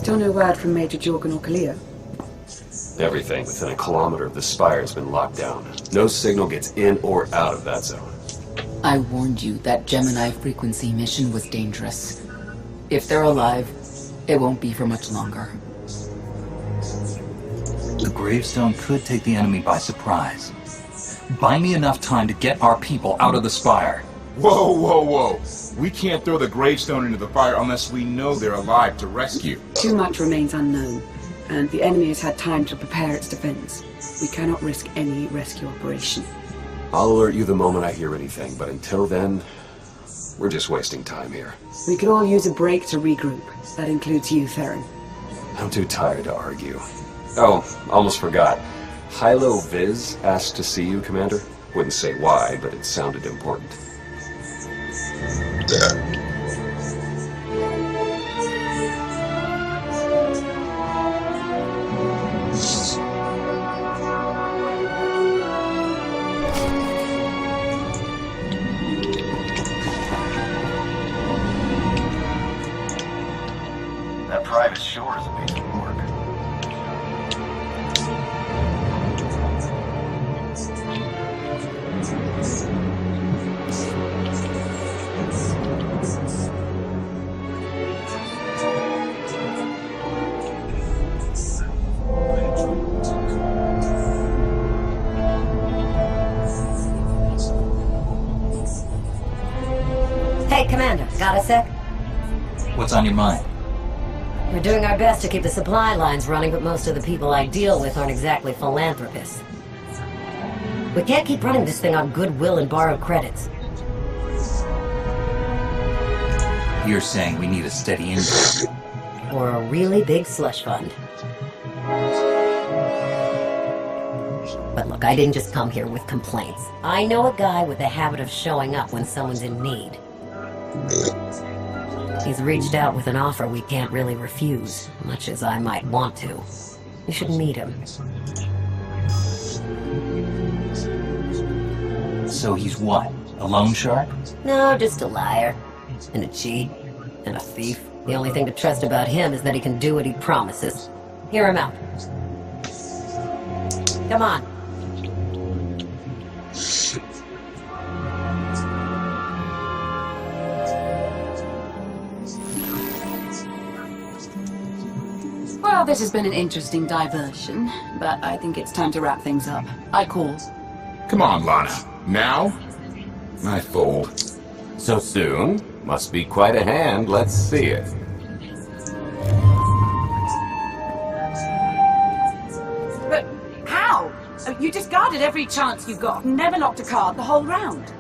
Still no word from Major Jorgen or Kalia? Everything within a kilometer of the spire has been locked down. No signal gets in or out of that zone. I warned you that Gemini frequency mission was dangerous. If they're alive, it won't be for much longer. The gravestone could take the enemy by surprise. Buy me enough time to get our people out of the spire. Whoa, whoa, whoa. We can't throw the gravestone into the fire unless we know they're alive to rescue. Too much remains unknown, and the enemy has had time to prepare its defense. We cannot risk any rescue operation. I'll alert you the moment I hear anything, but until then, we're just wasting time here. We could all use a break to regroup. That includes you, Theron. I'm too tired to argue. Oh, almost forgot. Hylo Viz asked to see you, Commander. Wouldn't say why, but it sounded important. That private shore is a piece of work. Hey, Commander, got a sec? What's on your mind? We're doing our best to keep the supply lines running, but most of the people I deal with aren't exactly philanthropists. We can't keep running this thing on goodwill and borrowed credits. You're saying we need a steady income. Or a really big slush fund. But look, I didn't just come here with complaints. I know a guy with a habit of showing up when someone's in need. He's reached out with an offer we can't really refuse, much as I might want to. You should meet him. So he's what? A loan shark? No, just a liar. And a cheat. And a thief. The only thing to trust about him is that he can do what he promises. Hear him out. Come on. Well, this has been an interesting diversion, but I think it's time to wrap things up. I call. Come on, Lana. Now? I fold. So soon? Must be quite a hand. Let's see it. But how? You discarded every chance you got, never locked a card the whole round.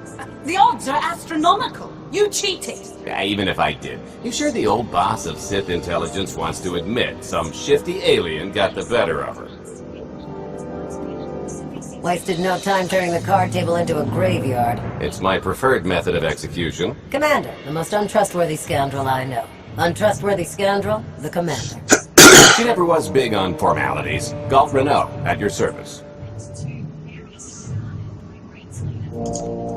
The odds are astronomical. You cheated. Yeah, even if I did. You sure the old boss of Sith intelligence wants to admit some shifty alien got the better of her? Wasted no time turning the card table into a graveyard. It's my preferred method of execution. Commander, the most untrustworthy scoundrel I know. Untrustworthy scoundrel, the Commander. She never was big on formalities. Golf Renault, at your service.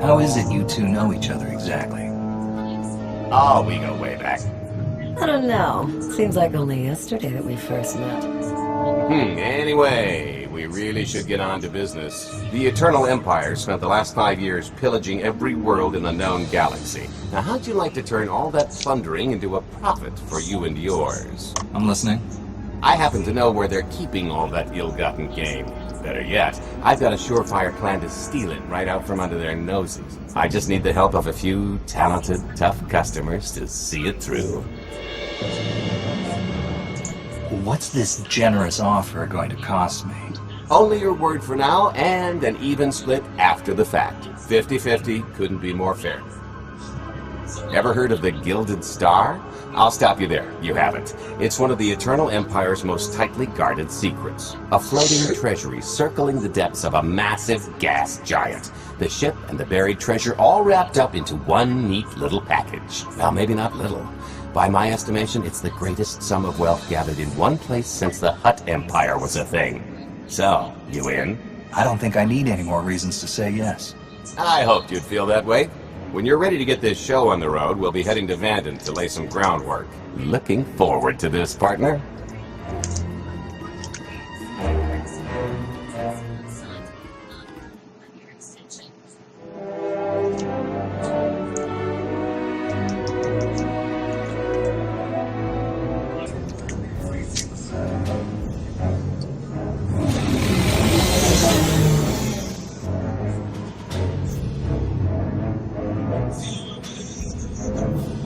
How is it you two know each other exactly? Oh, we go way back. I don't know. Seems like only yesterday that we first met. Anyway, we really should get on to business. The Eternal Empire spent the last 5 years pillaging every world in the known galaxy. Now, how'd you like to turn all that plundering into a profit for you and yours? I'm listening. I happen to know where they're keeping all that ill-gotten gain. Better yet, I've got a surefire plan to steal it right out from under their noses. I just need the help of a few talented, tough customers to see it through. What's this generous offer going to cost me? Only your word for now, and an even split after the fact. 50-50 couldn't be more fair. Ever heard of the Gilded Star? I'll stop you there. You haven't. It's one of the Eternal Empire's most tightly guarded secrets. A floating treasury circling the depths of a massive gas giant. The ship and the buried treasure all wrapped up into one neat little package. Well, maybe not little. By my estimation, it's the greatest sum of wealth gathered in one place since the Hutt Empire was a thing. So, you in? I don't think I need any more reasons to say yes. I hoped you'd feel that way. When you're ready to get this show on the road, we'll be heading to Vanden to lay some groundwork. Looking forward to this, partner.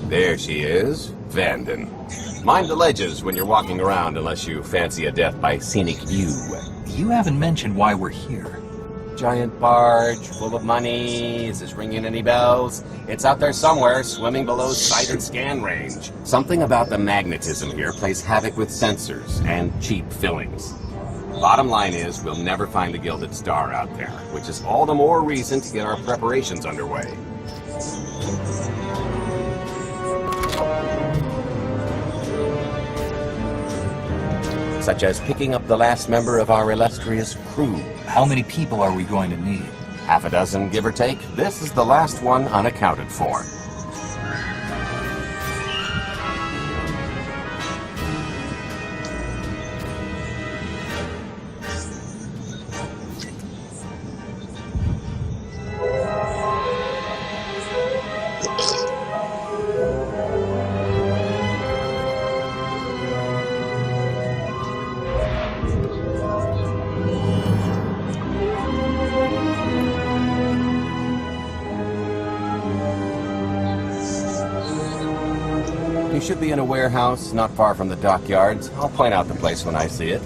There she is, Vanden. Mind the ledges when you're walking around unless you fancy a death by scenic view. You haven't mentioned why we're here. Giant barge, full of money. Is this ringing any bells? It's out there somewhere, swimming below sight and scan range. Something about the magnetism here plays havoc with sensors and cheap fillings. Bottom line is, we'll never find the Gilded Star out there, which is all the more reason to get our preparations underway. Such as picking up the last member of our illustrious crew. How many people are we going to need? Half a dozen, give or take. This is the last one unaccounted for. You should be in a warehouse not far from the dockyards. I'll point out the place when I see it.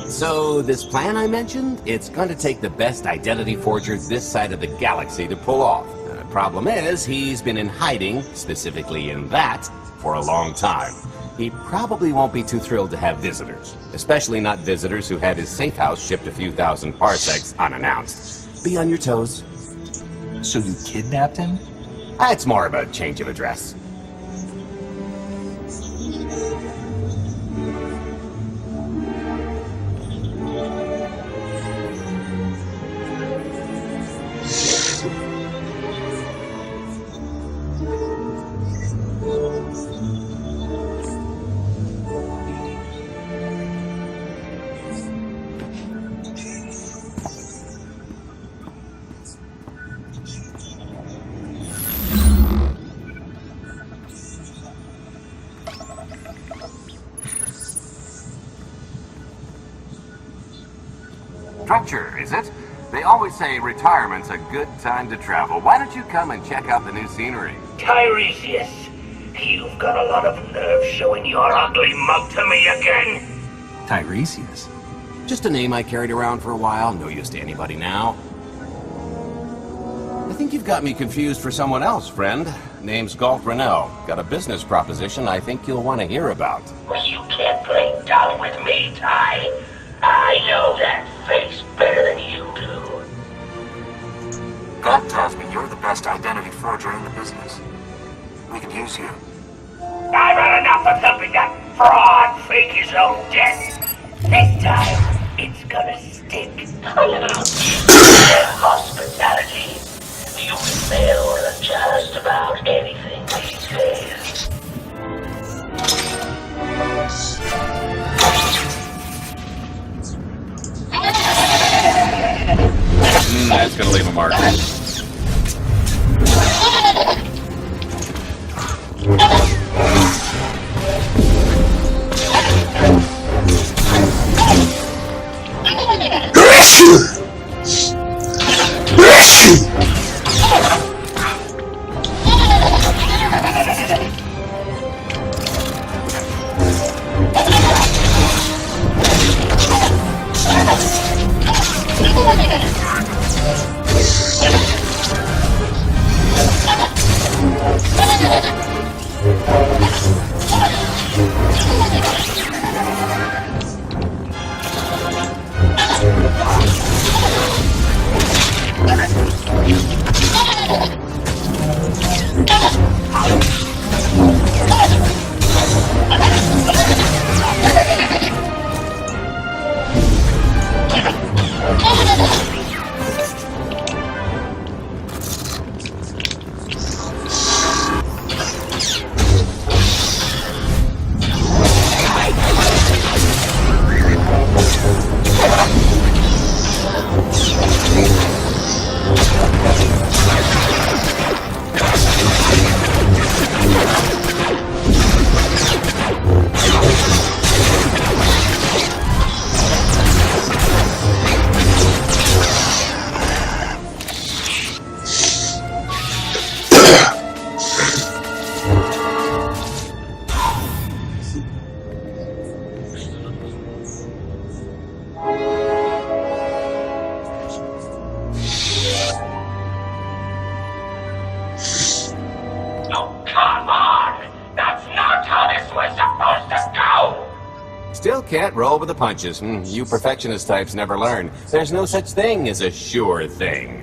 So, this plan I mentioned, it's going to take the best identity forger this side of the galaxy to pull off. The problem is, he's been in hiding, specifically in that, for a long time. He probably won't be too thrilled to have visitors, especially not visitors who had his safe house shipped a few thousand parsecs unannounced. Be on your toes. So you kidnapped him? It's more of a change of address. Structure, is it? They always say retirement's a good time to travel. Why don't you come and check out the new scenery? Tiresias, you've got a lot of nerve showing your ugly mug to me again. Tiresias? Just a name I carried around for a while, no use to anybody now. I think you've got me confused for someone else, friend. Name's Galt Renault. Got a business proposition I think you'll want to hear about. Well, you can't play dumb with me, Ty. I know that face better than you do. God tells me you're the best identity forger in the business. We could use you. I've had enough of helping that fraud fake his own death. This time, it's gonna stick. Their hospitality. You fail at just about anything these days. That's gonna leave a mark. still can't roll with the punches. You perfectionist types never learn. There's no such thing as a sure thing.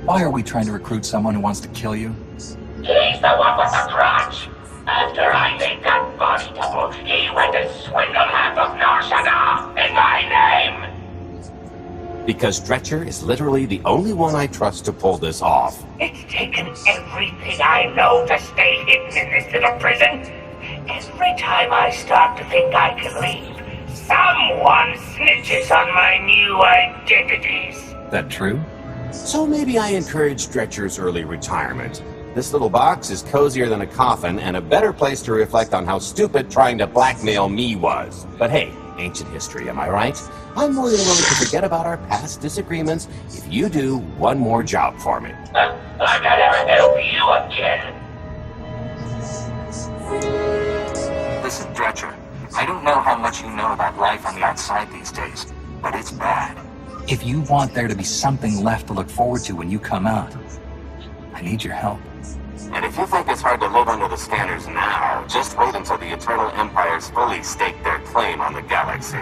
Why are we trying to recruit someone who wants to kill you? He's the one with the crutch. After I made that body double, he went to swindle half of Norsana in my name. Because Stretcher is literally the only one I trust to pull this off. It's taken everything I know to stay hidden in this little prison. Every time I start to think I can leave, someone snitches on my new identities. That true? So maybe I encourage Stretcher's early retirement. This little box is cozier than a coffin and a better place to reflect on how stupid trying to blackmail me was. But hey, ancient history, am I right? I'm more than willing to forget about our past disagreements if you do one more job for me. I gotta help you again. Listen, Dretcher, I don't know how much you know about life on the outside these days, but it's bad. If you want there to be something left to look forward to when you come out, I need your help. And if you think it's hard to live under the scanners now, just wait until the Eternal Empires fully stake their claim on the galaxy.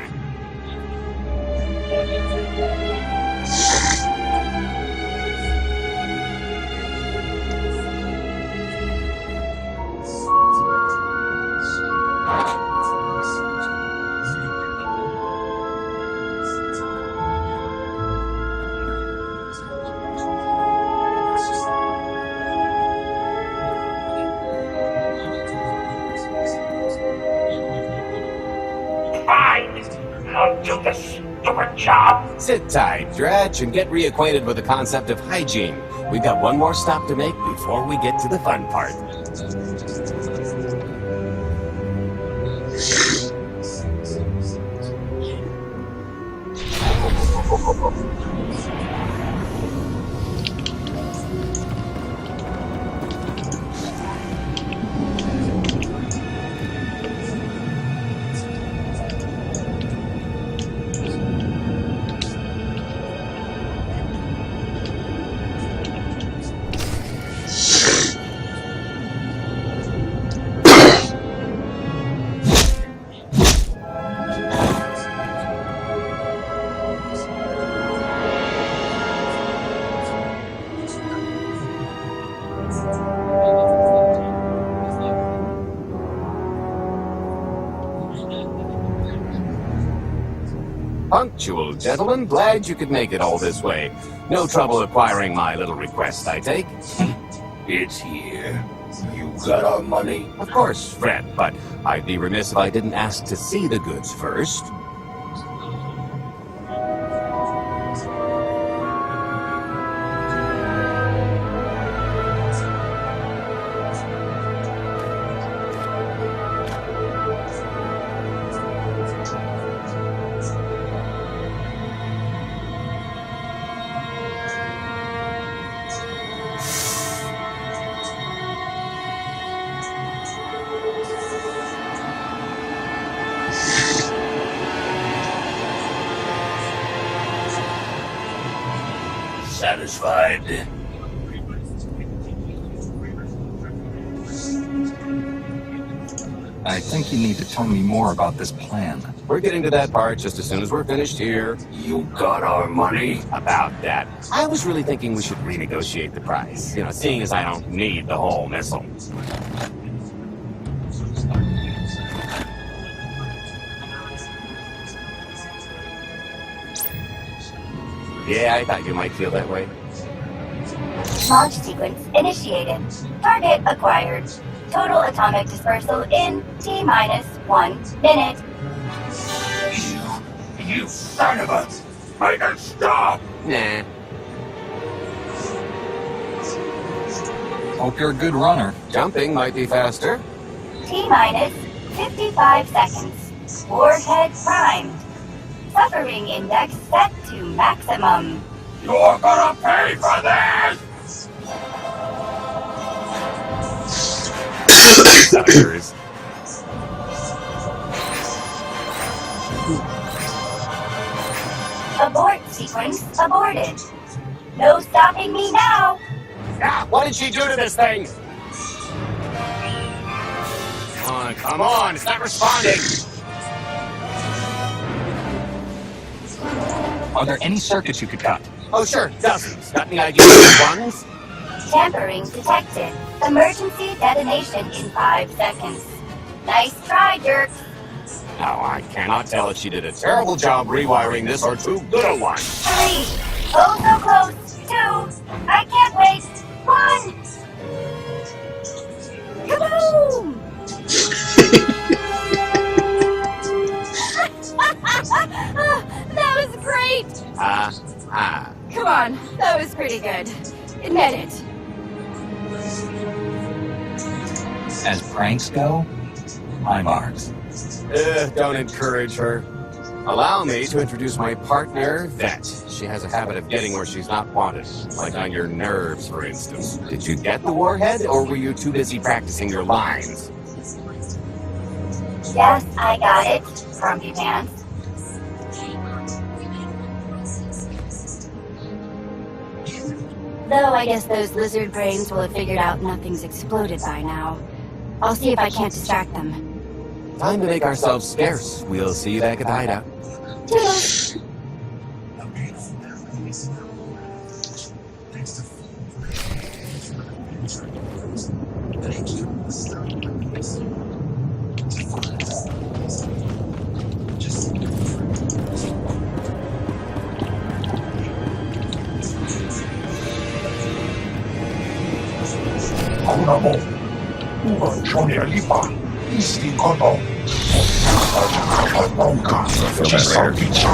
Fine. I'll do the stupid job. Sit tight, Dretch, and get reacquainted with the concept of hygiene. We've got one more stop to make before we get to the fun part. Punctual, gentlemen. Glad you could make it all this way. No trouble acquiring my little request, I take? It's here. You got our money? Of course, Fred, but I'd be remiss if I didn't ask to see the goods first. Satisfied? I think you need to tell me more about this plan. We're getting to that part just as soon as we're finished here. You got our money? About that. I was really thinking we should renegotiate the price. You know, seeing as I don't need the whole missile. Yeah, I thought you might feel that way. Launch sequence initiated. Target acquired. Total atomic dispersal in T-1 minute. You son of a... Make it stop! Nah. Hope you're a good runner. Jumping might be faster. T-minus 55 seconds. Warhead primed. Suffering index set to maximum. You're gonna pay for this! Suckers. Abort sequence aborted. No stopping me now. Ah, what did she do to this thing? Come on, it's not responding. Are there any circuits you could cut? Oh, sure, dozens. Got any ideas of ones? Tampering detected. Emergency detonation in 5 seconds. Nice try, Dirk. Now, I cannot tell if she did a terrible job rewiring this or too good a one. 3. Oh, so close. 2. I can't wait. 1. Kaboom! That was great! Come on, that was pretty good. Admit it. As pranks go, high marks. Don't encourage her. Allow me to introduce my partner, Vet. She has a habit of getting where she's not wanted, like on your nerves, for instance. Did you get the warhead, or were you too busy practicing your lines? Yes, I got it. Grumpy Pants. Though I guess those lizard brains will have figured out nothing's exploded by now. I'll see if I can't distract them. Time to make ourselves scarce. We'll see you back at the hideout. Toodles! 아무나모 우가 전해야 이봐 이스티 건너 뭔가 지상기차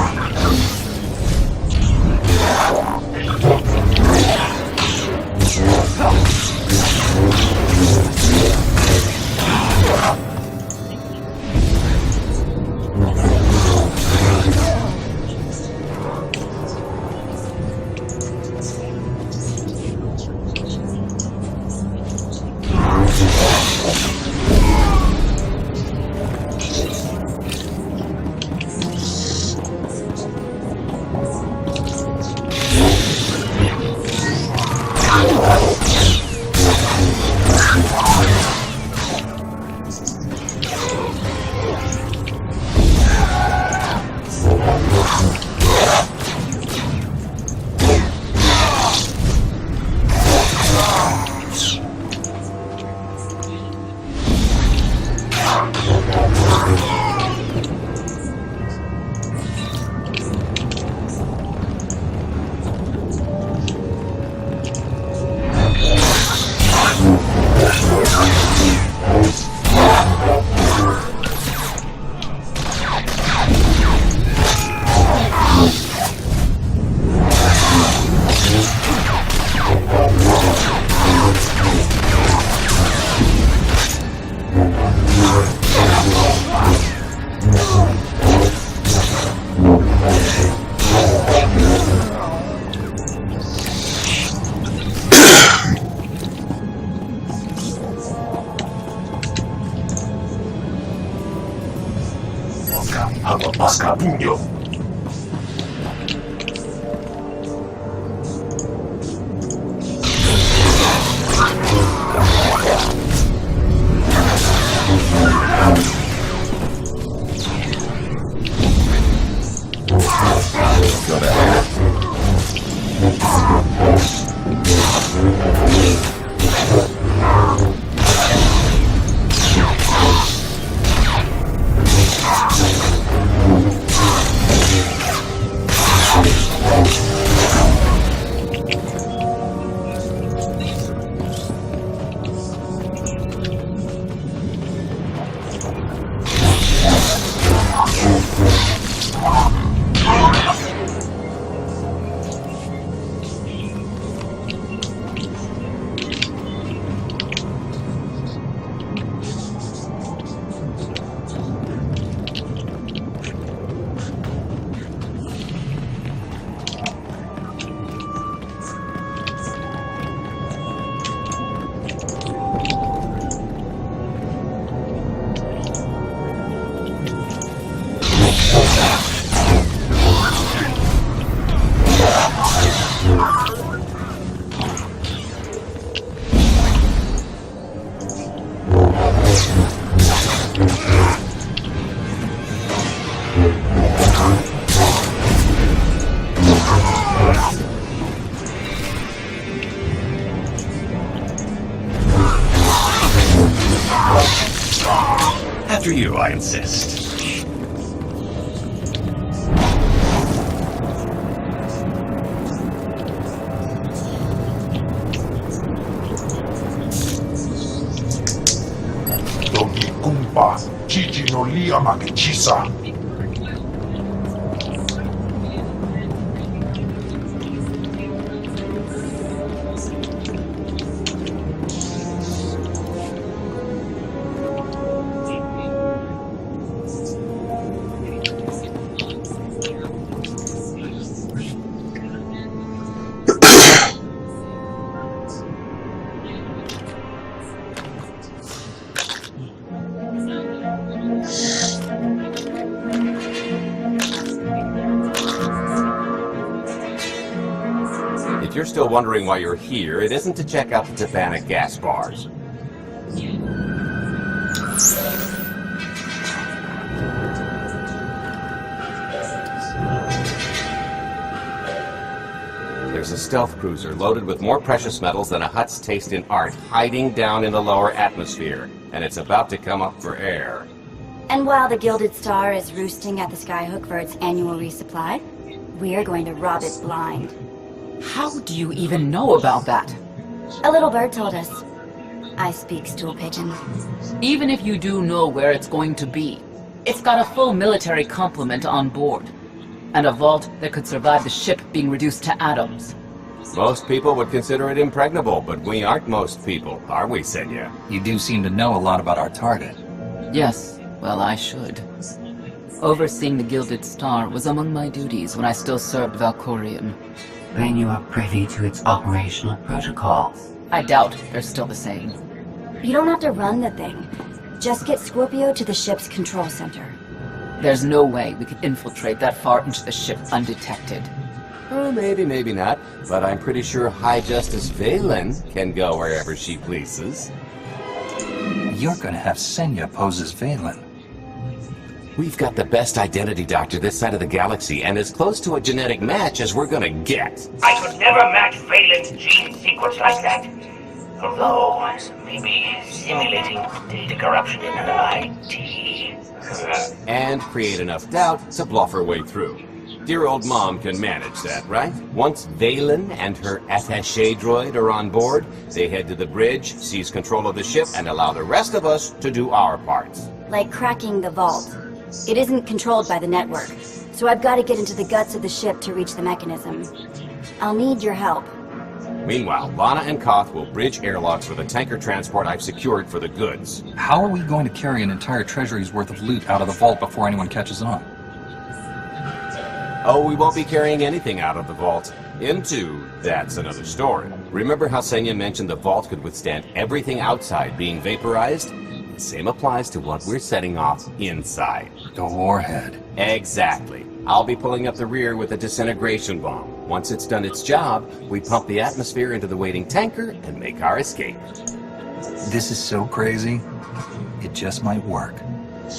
하고 파스카 분교 I insist. Dogi kumpa, chichi no lia makichisa. If you're still wondering why you're here, it isn't to check out the Tabanic gas bars. There's a stealth cruiser loaded with more precious metals than a Hutt's taste in art, hiding down in the lower atmosphere, and it's about to come up for air. And while the Gilded Star is roosting at the Skyhook for its annual resupply, we're going to rob it blind. How do you even know about that? A little bird told us. I speak stool pigeon. Even if you do know where it's going to be, it's got a full military complement on board. And a vault that could survive the ship being reduced to atoms. Most people would consider it impregnable, but we aren't most people, are we, Senya? You do seem to know a lot about our target. Yes, well, I should. Overseeing the Gilded Star was among my duties when I still served Valkorion. Then you are privy to its operational protocols. I doubt they're still the same. You don't have to run the thing. Just get Scorpio to the ship's control center. There's no way we could infiltrate that far into the ship undetected. Oh, maybe not. But I'm pretty sure High Justice Valen can go wherever she pleases. You're gonna have Senya pose as Valen. We've got the best identity doctor this side of the galaxy, and as close to a genetic match as we're gonna get. I could never match Valen's gene sequence like that. Although, maybe simulating data corruption in her IT. And create enough doubt to bluff her way through. Dear old mom can manage that, right? Once Valen and her attaché droid are on board, they head to the bridge, seize control of the ship, and allow the rest of us to do our parts. Like cracking the vault. It isn't controlled by the network, so I've got to get into the guts of the ship to reach the mechanism. I'll need your help. Meanwhile, Lana and Koth will bridge airlocks for the tanker transport I've secured for the goods. How are we going to carry an entire treasury's worth of loot out of the vault before anyone catches on? Oh, we won't be carrying anything out of the vault. That's another story. Remember how Senya mentioned the vault could withstand everything outside being vaporized? The same applies to what we're setting off inside. The warhead. Exactly. I'll be pulling up the rear with a disintegration bomb. Once it's done its job, we pump the atmosphere into the waiting tanker and make our escape. This is so crazy, it just might work.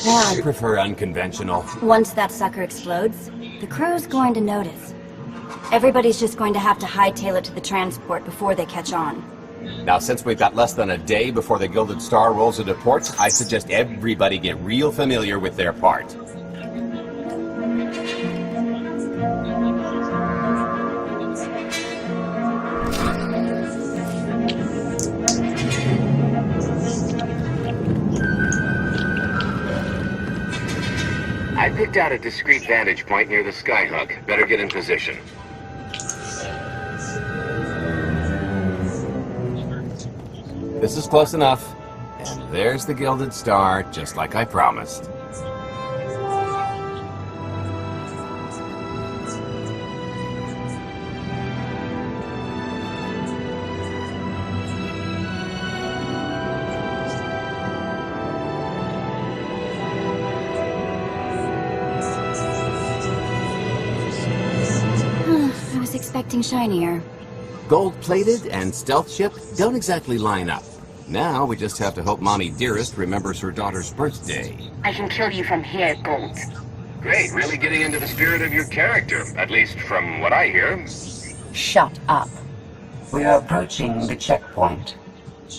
I prefer unconventional. Once that sucker explodes, the crew's going to notice. Everybody's just going to have to hightail it to the transport before they catch on. Now, since we've got less than a day before the Gilded Star rolls into ports, I suggest everybody get real familiar with their part. I picked out a discreet vantage point near the Skyhook. Better get in position. This is close enough. And there's the Gilded Star, just like I promised. I was expecting shinier. Gold-plated and stealth ship don't exactly line up. Now we just have to hope Mommy Dearest remembers her daughter's birthday. I can kill you from here, Gold. Great, really getting into the spirit of your character, at least from what I hear. Shut up. We are approaching the checkpoint.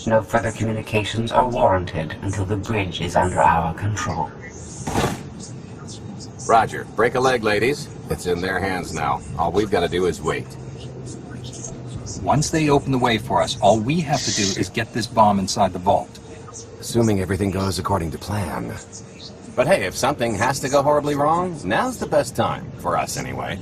No further communications are warranted until the bridge is under our control. Roger. Break a leg, ladies. It's in their hands now. All we've got to do is wait. Once they open the way for us, all we have to do is get this bomb inside the vault. Assuming everything goes according to plan. But hey, if something has to go horribly wrong, now's the best time. For us, anyway.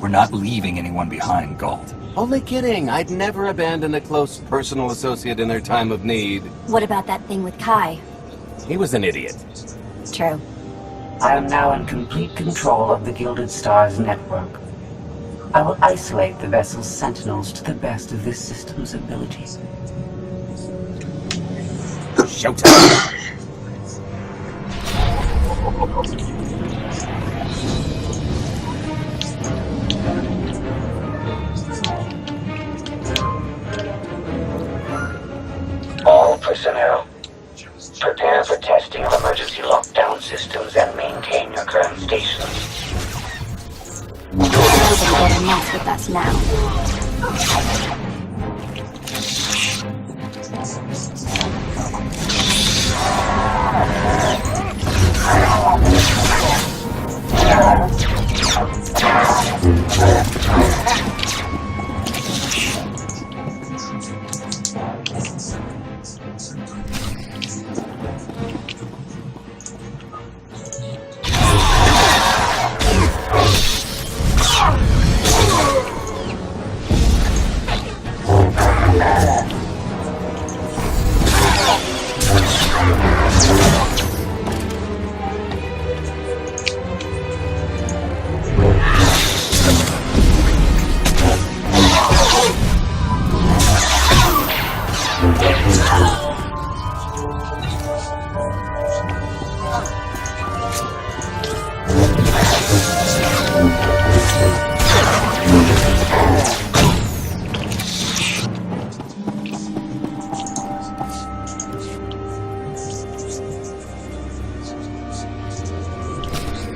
We're not leaving anyone behind, Galt. Only kidding. I'd never abandon a close personal associate in their time of need. What about that thing with Kai? He was an idiot. True. I am now in complete control of the Gilded Stars network. I will isolate the vessel's sentinels to the best of this system's ability. Showtime! All personnel, prepare for testing of emergency lockdown systems and maintain your current stations. Nobody better mess with us now.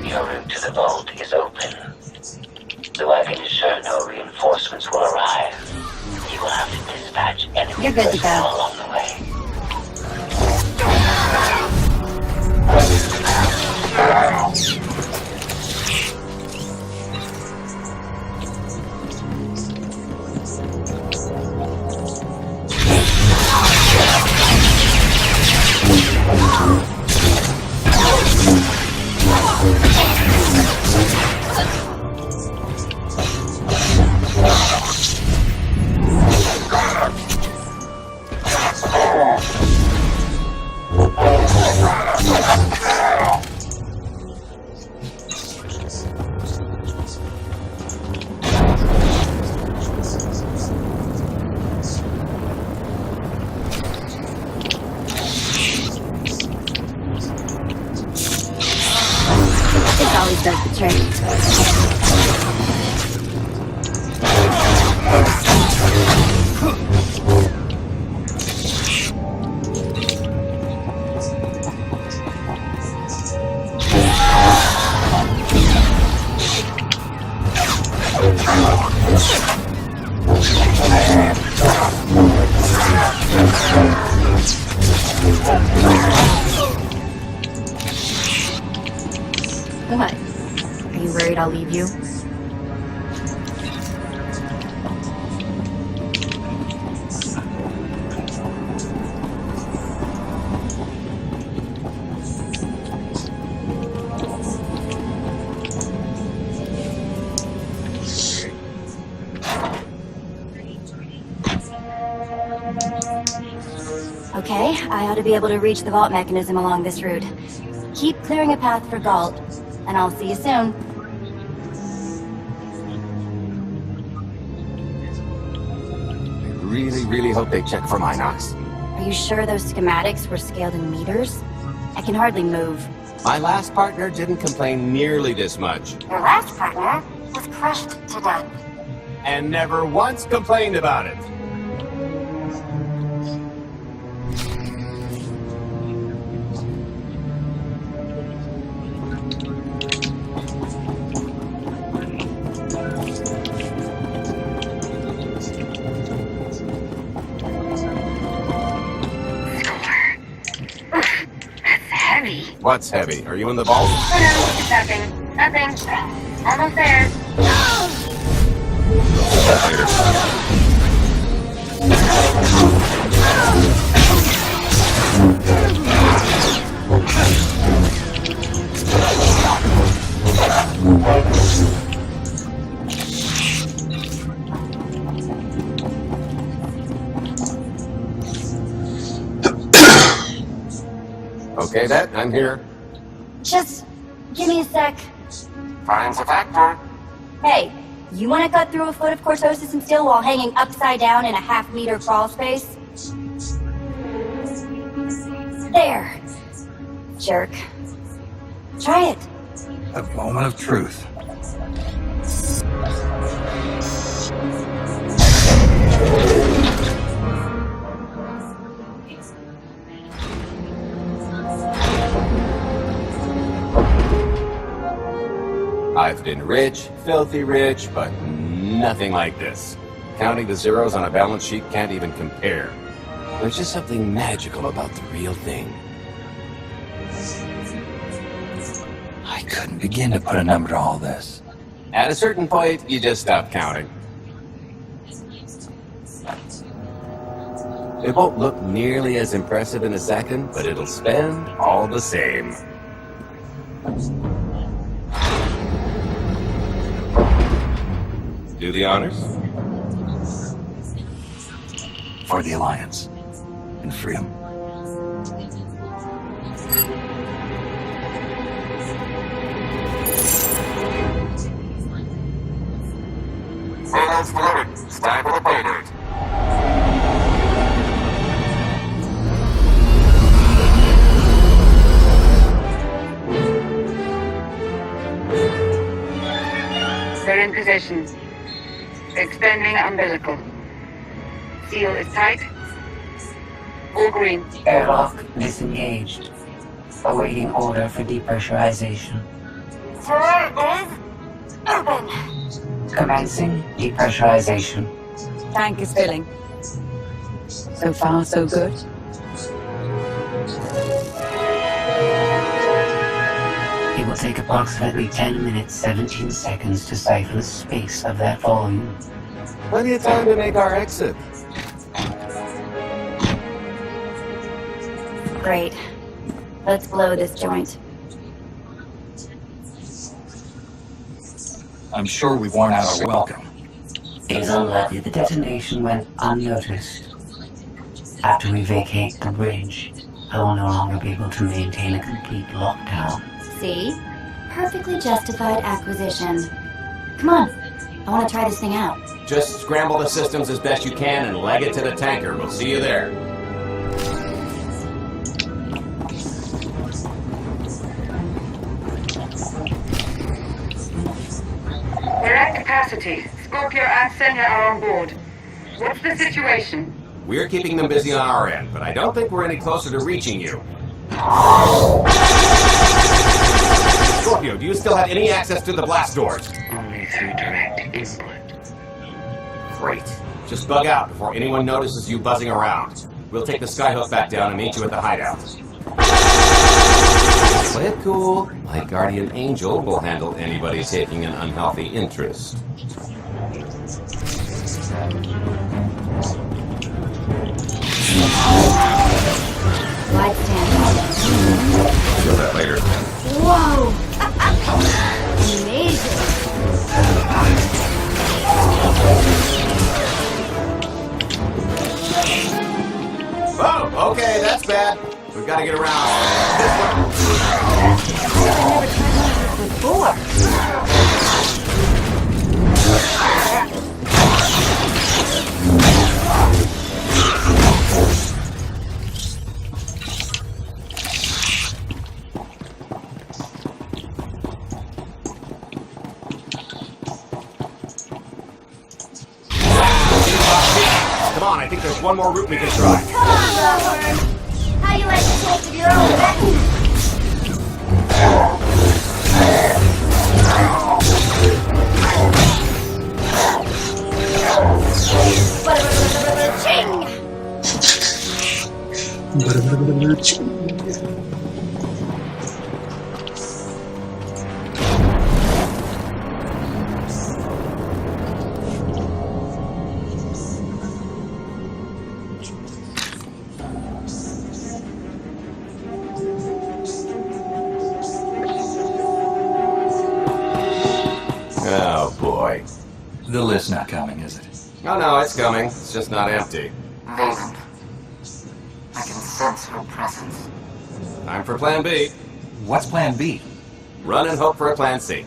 Your route to the vault is open. Though I can assure no reinforcements will arrive, you will have to dispatch enemy You're good to personnel go. along the way. This always does the trick. What? Are you worried I'll leave you? Okay, I ought to be able to reach the vault mechanism along this route. Keep clearing a path for Galt, and I'll see you soon. I really hope they check for Minox. Are you sure those schematics were scaled in meters? I can hardly move. My last partner didn't complain nearly this much. Your last partner was crushed to death. And never once complained about it. That's heavy. What's heavy? Are you in the vault? Oh no, it's nothing. Nothing. Almost there. Okay, Dad, I'm here. Just give me a sec. Time's a factor. Hey, you want to cut through a foot of cortosis and steel while hanging upside down in a half-meter crawl space? There. Jerk. Try it. The moment of truth. I've been rich, filthy rich, but nothing like this. Counting the zeros on a balance sheet can't even compare. There's just something magical about the real thing. I couldn't begin to put a number to all this. At a certain point, you just stop counting. It won't look nearly as impressive in a second, but it'll spend all the same. Do the honors. For the Alliance. And freedom. Payload's delivered. It's time for the pay dirt. They're in position. Expending umbilical. Seal is tight. All green. Airlock disengaged. Awaiting order for depressurization. Door is open. Commencing depressurization. Tank is filling. So far, so good. It will take approximately 10 minutes, 17 seconds to siphon the space of that volume. Plenty of time to make our exit. Great. Let's blow this joint. I'm sure we've worn out our welcome. It is unlikely the detonation went unnoticed. After we vacate the bridge, I will no longer be able to maintain a complete lockdown. See? Perfectly justified acquisition. Come on. I want to try this thing out. Just scramble the systems as best you can and leg it to the tanker. We'll see you there. We're at capacity. Scorpio and Senya are on board. What's the situation? We're keeping them busy on our end, but I don't think we're any closer to reaching you. Scorpio, do you still have any access to the blast doors? Only through direct input. Great. Just bug out before anyone notices you buzzing around. We'll take the skyhook back down and meet you at the hideout. Play it cool. My guardian angel will handle anybody taking an unhealthy interest. Wide stand. Feel that later. Whoa! Amazing! Oh, okay, that's bad. We've got to get around this way. I've never tried this before. Come on, I think there's one more route we can try. Come on, Lower! How you like to taste of your own medicine? Oh, boy. The list's not coming, is it? Oh, no, it's coming. It's just not empty. Valen. I can sense her presence. Time for Plan B. What's Plan B? Run and hope for a Plan C.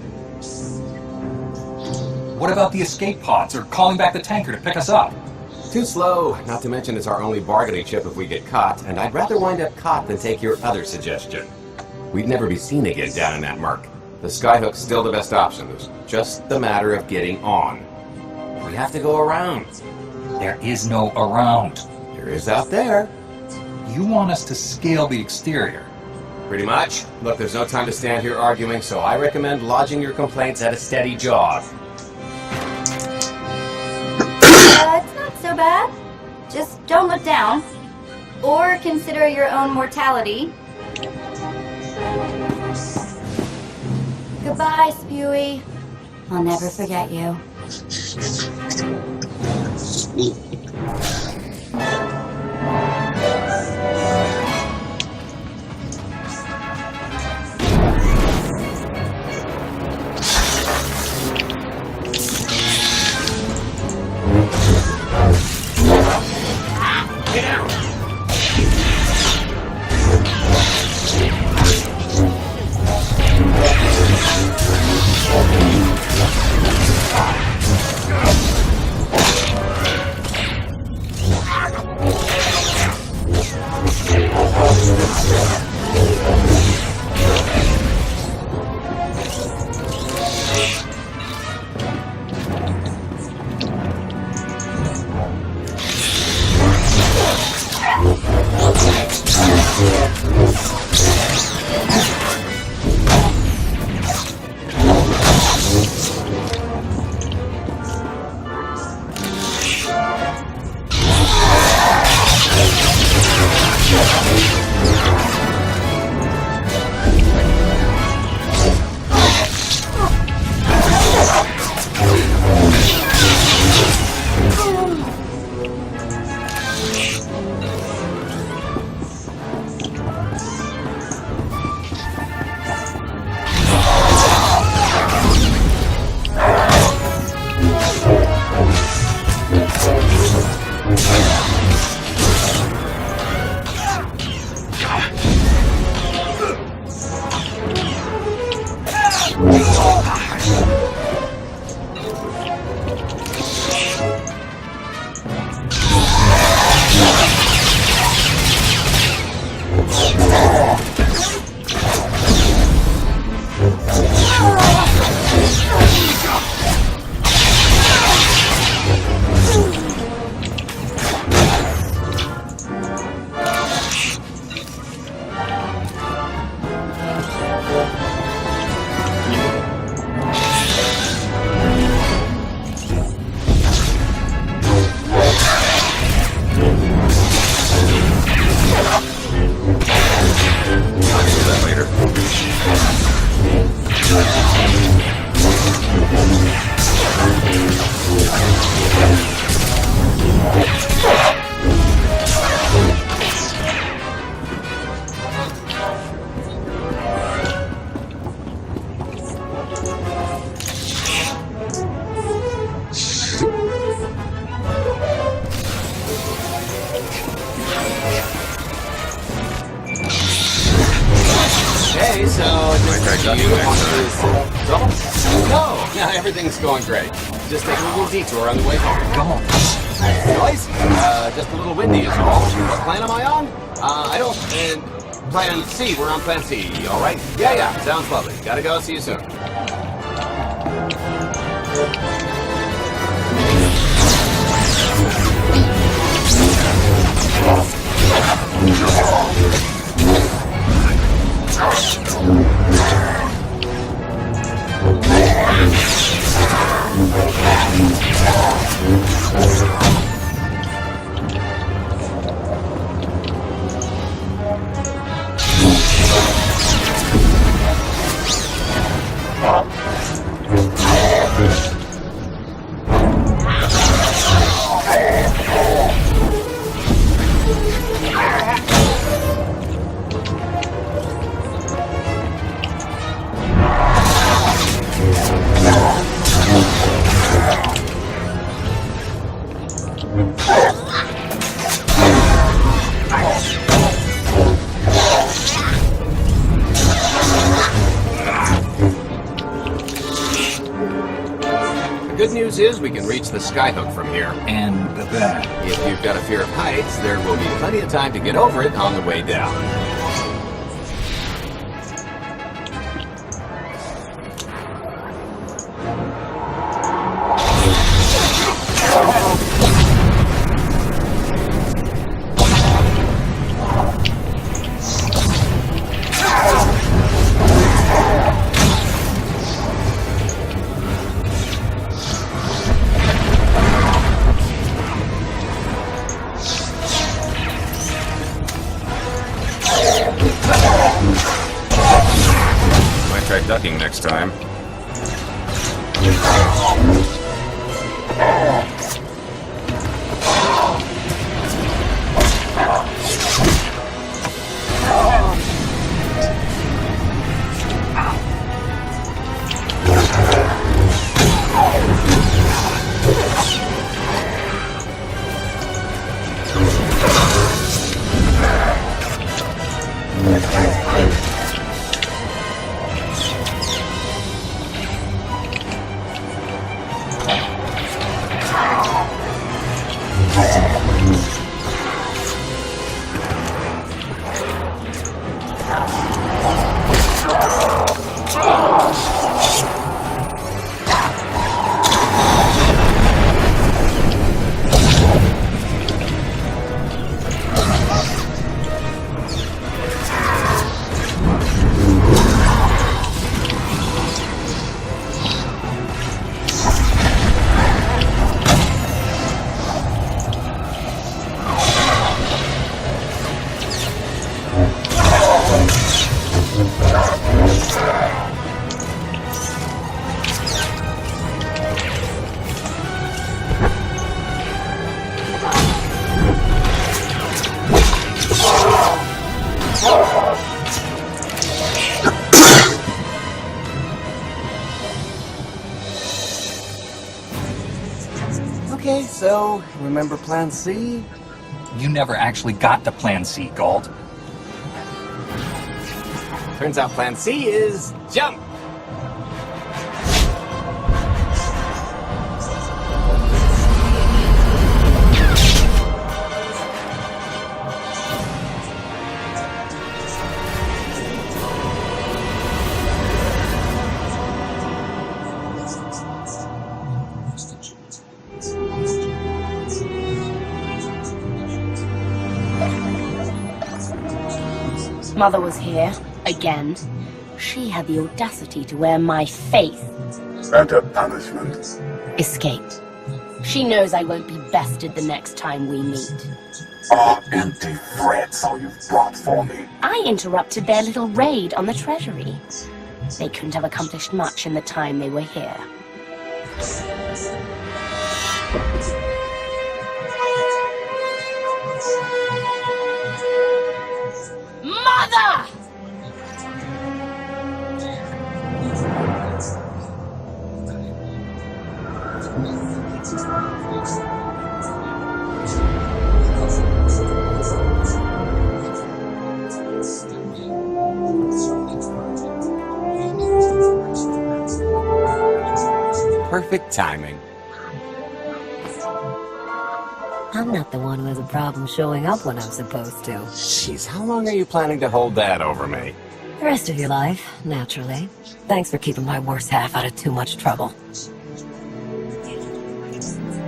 What about the escape pods or calling back the tanker to pick us up? Too slow. Not to mention it's our only bargaining chip if we get caught, and I'd rather wind up caught than take your other suggestion. We'd never be seen again down in that murk. The skyhook's still the best option. It's just the matter of getting on. We have to go around. There is no around. There is out there. You want us to scale the exterior? Pretty much. Look, there's no time to stand here arguing, so I recommend lodging your complaints at a steady jog. It's not so bad. Just don't look down. Or consider your own mortality. Goodbye, Spewy. I'll never forget you. Okay, so no, everything's going great. Just take a little detour on the way home. Go on. Noise? Just a little windy is all. What plan am I on? I don't... Plan C. We're on Plan C. All right? Yeah. Sounds lovely. Gotta go. See you soon. good news is we can reach the skyhook from here. And the bad. If you've got a fear of heights, there will be plenty of time to get over it on the way down. Try ducking next time. Okay, so, remember Plan C? You never actually got to Plan C, Galt. Turns out Plan C is jump! Mother was here, again. She had the audacity to wear my faith. And a punishment. Escaped. She knows I won't be bested the next time we meet. All empty threats all you've brought for me. I interrupted their little raid on the treasury. They couldn't have accomplished much in the time they were here. Mother! Perfect timing. I'm not the one who has a problem showing up when I'm supposed to. Jeez, how long are you planning to hold that over me? The rest of your life, naturally. Thanks for keeping my worse half out of too much trouble.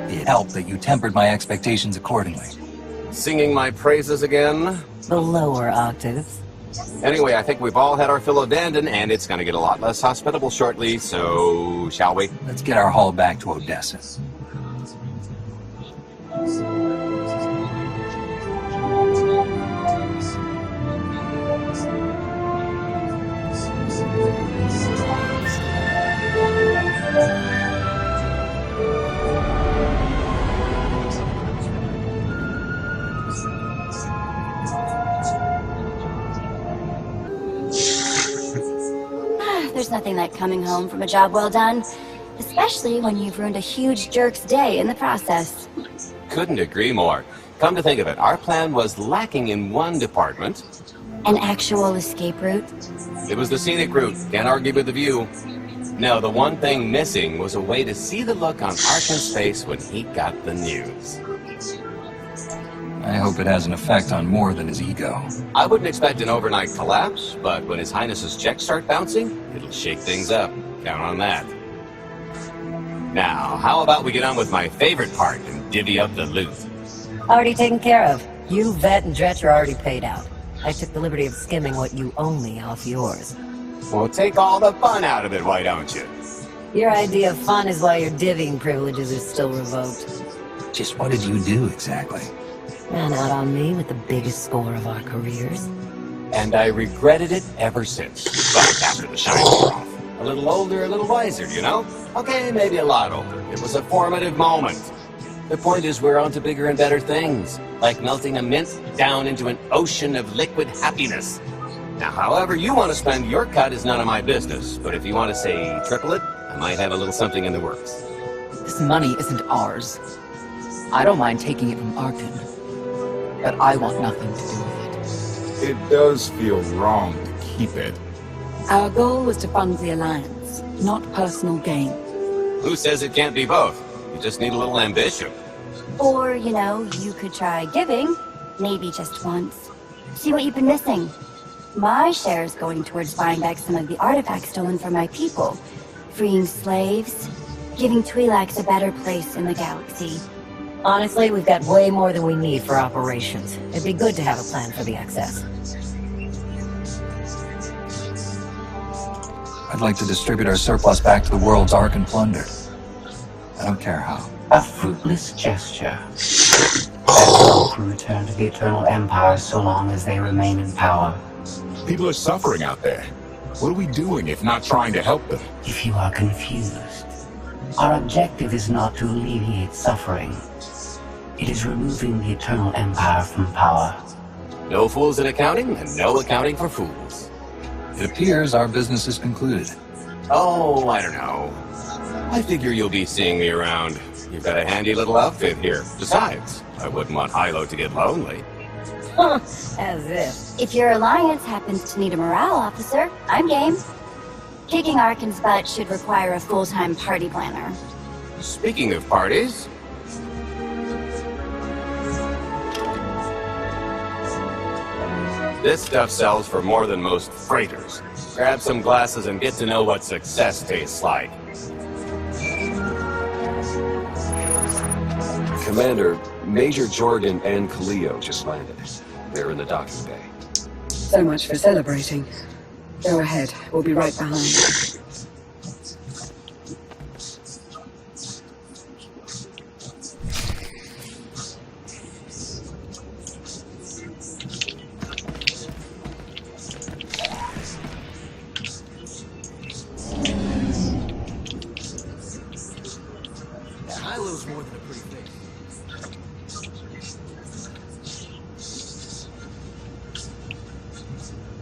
It helped that you tempered my expectations accordingly. Singing my praises again? The lower octaves. Anyway, I think we've all had our fill of Dandon, and it's gonna get a lot less hospitable shortly, so shall we? Let's get our haul back to Odessa. There's nothing like coming home from a job well done, especially when you've ruined a huge jerk's day in the process. Couldn't agree more. Come to think of it, our plan was lacking in one department. An actual escape route? It was the scenic route. Can't argue with the view. No, the one thing missing was a way to see the look on Arkin's face when he got the news. I hope it has an effect on more than his ego. I wouldn't expect an overnight collapse, but when His Highness's checks start bouncing, it'll shake things up. Count on that. Now, how about we get on with my favorite part and divvy up the loot? Already taken care of. You, Vet, and Dretch are already paid out. I took the liberty of skimming what you owe me off yours. Well, take all the fun out of it, why don't you? Your idea of fun is why your divvying privileges are still revoked. Just what did you do exactly? Ran out on me with the biggest score of our careers. And I regretted it ever since. But after the shine wore off. A little older, a little wiser, you know? Okay, maybe a lot older. It was a formative moment. The point is we're on to bigger and better things, like melting a mint down into an ocean of liquid happiness. Now, however you want to spend your cut is none of my business, but if you want to say triple it, I might have a little something in the works. This money isn't ours. I don't mind taking it from Arkin, but I want nothing to do with it. It does feel wrong to keep it. Our goal was to fund the Alliance, not personal gain. Who says it can't be both? You just need a little ambition. Or, you know, you could try giving, maybe just once. See what you've been missing. My share is going towards buying back some of the artifacts stolen from my people, freeing slaves, giving Twi'leks a better place in the galaxy. Honestly, we've got way more than we need for operations. It'd be good to have a plan for the excess. I'd like to distribute our surplus back to the world's Ark and Plunder. I don't care how. A fruitless gesture. Everyone can return to the Eternal Empire so long as they remain in power. People are suffering out there. What are we doing if not trying to help them? If you are confused, our objective is not to alleviate suffering. It is removing the Eternal Empire from power. No fools in accounting, and no accounting for fools. It appears our business is concluded. Oh, I don't know. I figure you'll be seeing me around. You've got a handy little outfit here. Besides, I wouldn't want Hilo to get lonely. As if. If your Alliance happens to need a morale officer, I'm game. Kicking Arkin's butt should require a full-time party planner. Speaking of parties... This stuff sells for more than most freighters. Grab some glasses and get to know what success tastes like. Commander, Major Jorgen and Khalio just landed. They're in the docking bay. So much for celebrating. Go ahead, we'll be right behind. Hilo's more than a pretty face.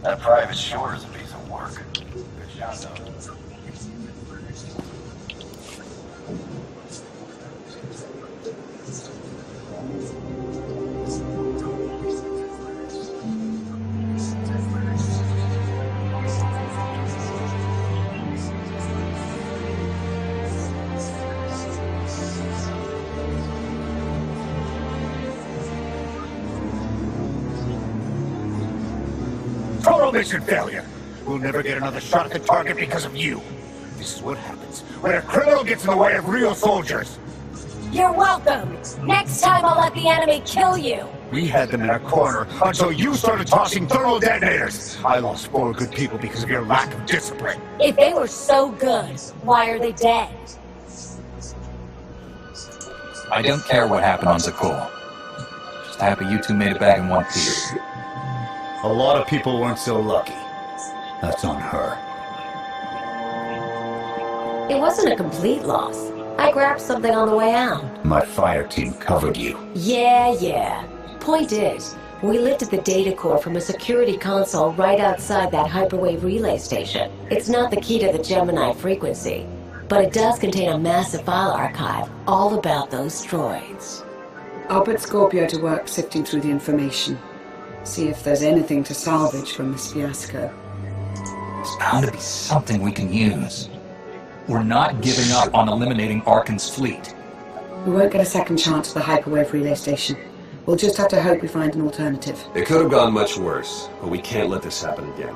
That private shore is a piece of work. Good shot, though. Total mission failure. We'll never get another shot at the target because of you. This is what happens when a criminal gets in the way of real soldiers. You're welcome. Next time I'll let the enemy kill you. We had them in a corner until you started tossing thermal detonators. I lost 4 good people because of your lack of discipline. If they were so good, why are they dead? I don't care what happened on Zakul. Just happy you two made it back in one piece. A lot of people weren't so lucky. That's on her. It wasn't a complete loss. I grabbed something on the way out. My fire team covered you. Yeah. Point is, we lifted the data core from a security console right outside that hyperwave relay station. It's not the key to the Gemini frequency, but it does contain a massive file archive all about those droids. I'll put Scorpio to work sifting through the information. See if there's anything to salvage from this fiasco. There's bound to be something we can use. We're not giving up on eliminating Arkan's fleet. We won't get a second chance at the hyperwave relay station. We'll just have to hope we find an alternative. It could have gone much worse, but we can't let this happen again.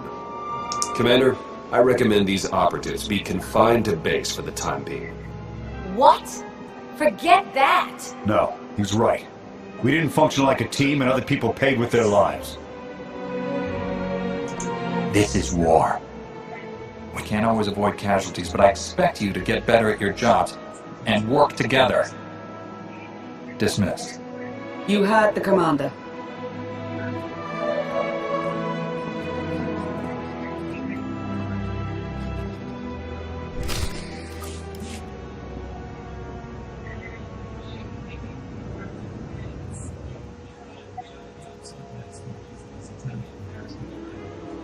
Commander, I recommend these operatives be confined to base for the time being. What? Forget that! No, he's right. We didn't function like a team and other people paid with their lives. This is war. We can't always avoid casualties, but I expect you to get better at your jobs and work together. Dismissed. You heard the commander.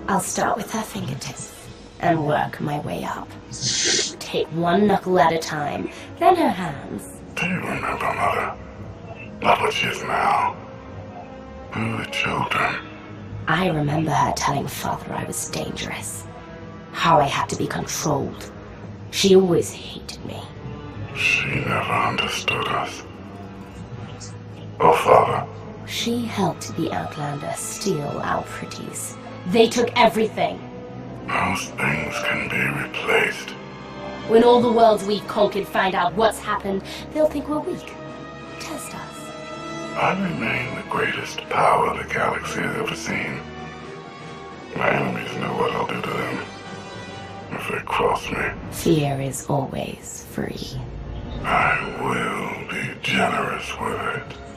I'll start with her fingertips and work my way up. Take one knuckle at a time, then her hands. Do you remember, Mother? Not what she is now. We were children. I remember her telling Father I was dangerous. How I had to be controlled. She always hated me. She never understood us. Oh, Father. She helped the Outlander steal our pretties. They took everything. Most things can be replaced. When all the worlds we've conquered find out what's happened, they'll think we're weak. Test us. I remain the greatest power the galaxy has ever seen. My enemies know what I'll do to them if they cross me. Fear is always free. I will be generous with it.